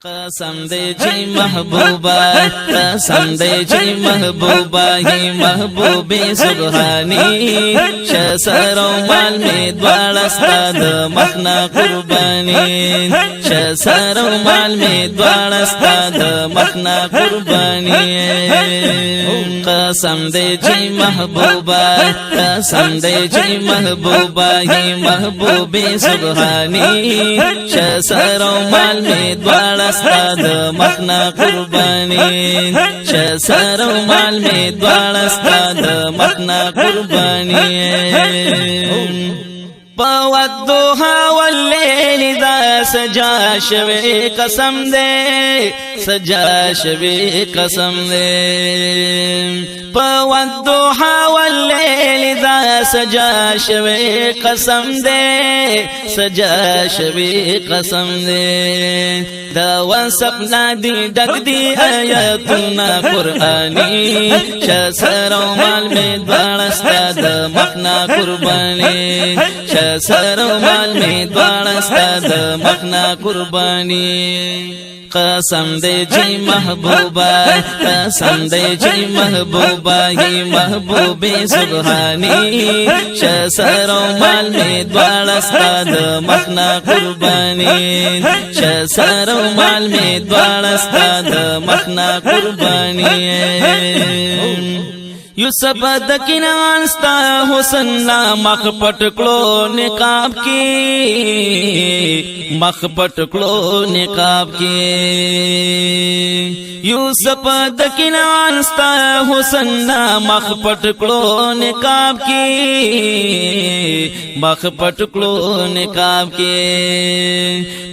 قسم دے جی محبوبہ قسم دے جی محبوبہ ہی محبوبی سبحانی شسر و مال میں دوار استاد مخنا قربانی شسر و مال میں دوار استاد مخنا قربانی قسم دے جی محبوبہ قسم دے جی محبوبہ ہی محبوبی سبحانی شسر و مال میں دوار استاد مخنا قربانی شسر و مال میں دوار استاد مخنا قربانی والضحى والليل دا سجا شوی قسم دے سجا شوی قسم دے والضحى والليل دا سجا شوی قسم دے سجا شوی قسم دے دا وسپنا دی ڈک دی آیاتنا قرآنی شسر و مال میں دوار استاد مخنا قربانی شسر و مال میں دوار استاد مخنا قربانی قسم دے جی محبوبہ قسم دے جی محبوبہ ہی محبوبی سبحانی شسر و مال میں دوار استاد مخنا قربانی شسر و مال میں دوار استاد مخنا قربانی یوسف دکنان ستا حسن لا مخ پٹکلو نقاب کی مخ پٹکلو نقاب کی یوسف دکنان ستا حسن لا مخ پٹکلو نقاب کی مخ پٹکلو نقاب کی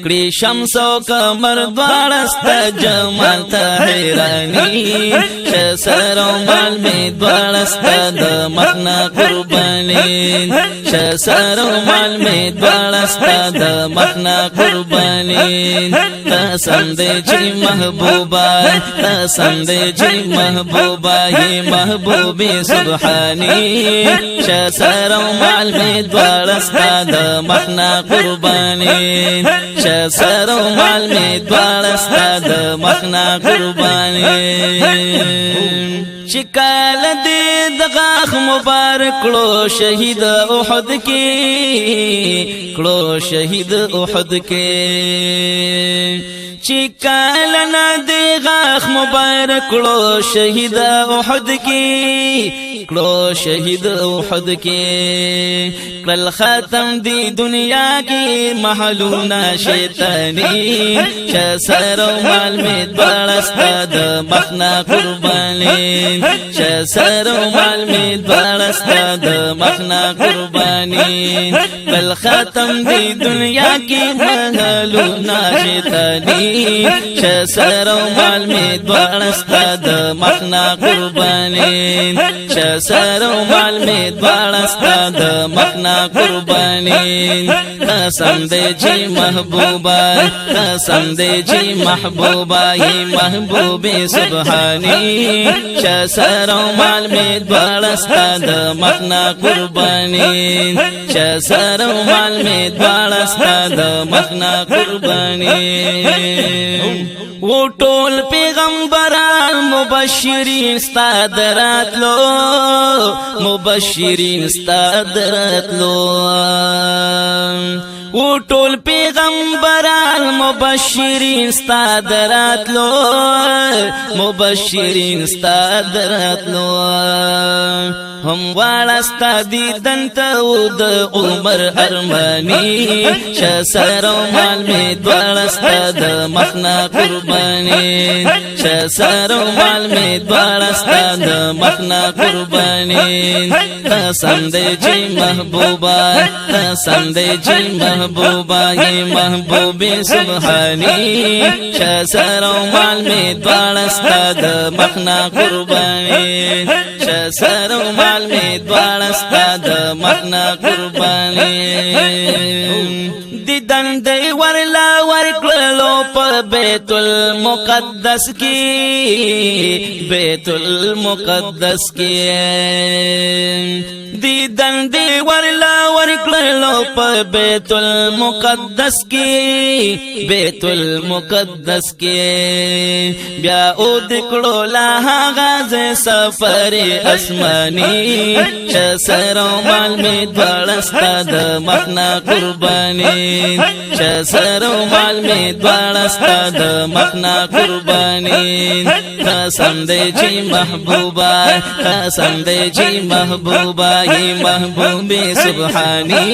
کڑی شمس و قمر دوارست جمال تا حیرانی شسر و مال میں دوار استاد مخنا قربانی شسر و مال میں دوار استاد مخنا قربانی قسم دے جی محبوبہ قسم دے جی محبوبہ ہی محبوبی سبحانی شسر و مال میں دوار استاد مخنا قربانی شسر و مال میں دوار استاد مخنا قربانی شکال دے دغاخ مبارک کلو شہید احد کے کلو شہید احد کے چکالنا دے غاخ مبارک کلو شہید احد کی کلو شہید احد کے کل ختم دی دنیا کی محلونا شیطانی شسر و مال میں دوار استاد مخنا قربانی شسر و مال میں دوار استاد مخنا قربانی کل ختم دی دنیا کی محلونا شیطانی شسر و مال میں دوار استاد مخنا قربانی شسر و مال میں دوار استاد مخنا قربانی قسم دے جی محبوبہ قسم دے جی محبوبہ ہی محبوبی سبحانی شسر و مال میں دوار استاد مخنا قربانی شسر و مال میں دوار استاد مخنا قربانی وہ ٹول پیغمبران مبشرین استاد راتلو مبشرین استاد راتلو وہ ٹول پیغمبران مبشرین استاد راتلو مبشرین استاد راتلو ہم وارستا دیدن تاود عمر ارمانی شسر و مال میں دوار استاد مخنا قربانی شسر و مال میں دوار استاد مخنا قربانی قسم دے جی محبوبہ قسم دے جی محبوبہ ہی محبوبی سبحانی شسر و مال میں دوار استاد مخنا قربانی شسر و مال میں دوار استاد مخنا قربانی دیدن دی ورلا ورکلو په بیت المقدس کی بیت المقدس کی دیدن دی ورلا ورکلو په بیت المقدس کی بیت المقدس کی بیا او دکړو لا غاز سفر اسماني شسرو مال می دوړستا د مخنا قرباني شسرو مال می دوړستا د مخنا قرباني قسم دې چې محبوبا قسم دې چې محبوبا هي محبوبي سبحاني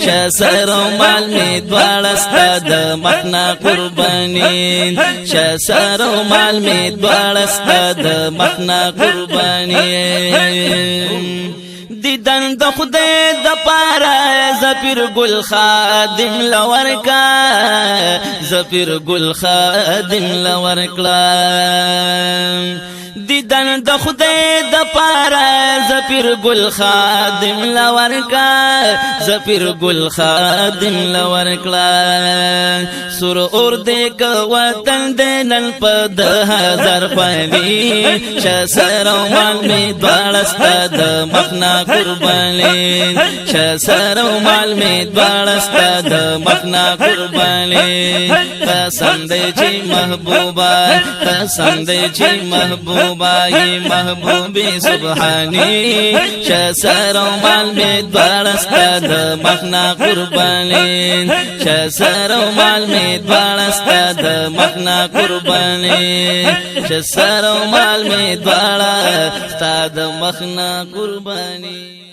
شسرو مال می دوړستا د مخنا قرباني شسرو مال می دوړستا د مخنا قرباني دیدن د خدای د پاره زفیر ګل خادم لورکا زفیر ګل خادم لورکلا دیدن د خدای د پاره زفیر ګل خادم لورکا زفیر ګل خادم لورکلا سر اور دې کو وطن دې نن په 1000 پني شسرو مال می دوړستا د مخنا قرباني شسرو مال می دوړستا د مخنا قرباني قسم دې چې محبوبا قسم دې چې محبوبا هي محبوبي سبحاني شسرو مال می دوړستا د مخنا قرباني شسرو مال می دوړستا د مخنا قرباني شسرو مال می دوړستا د مخنا قرباني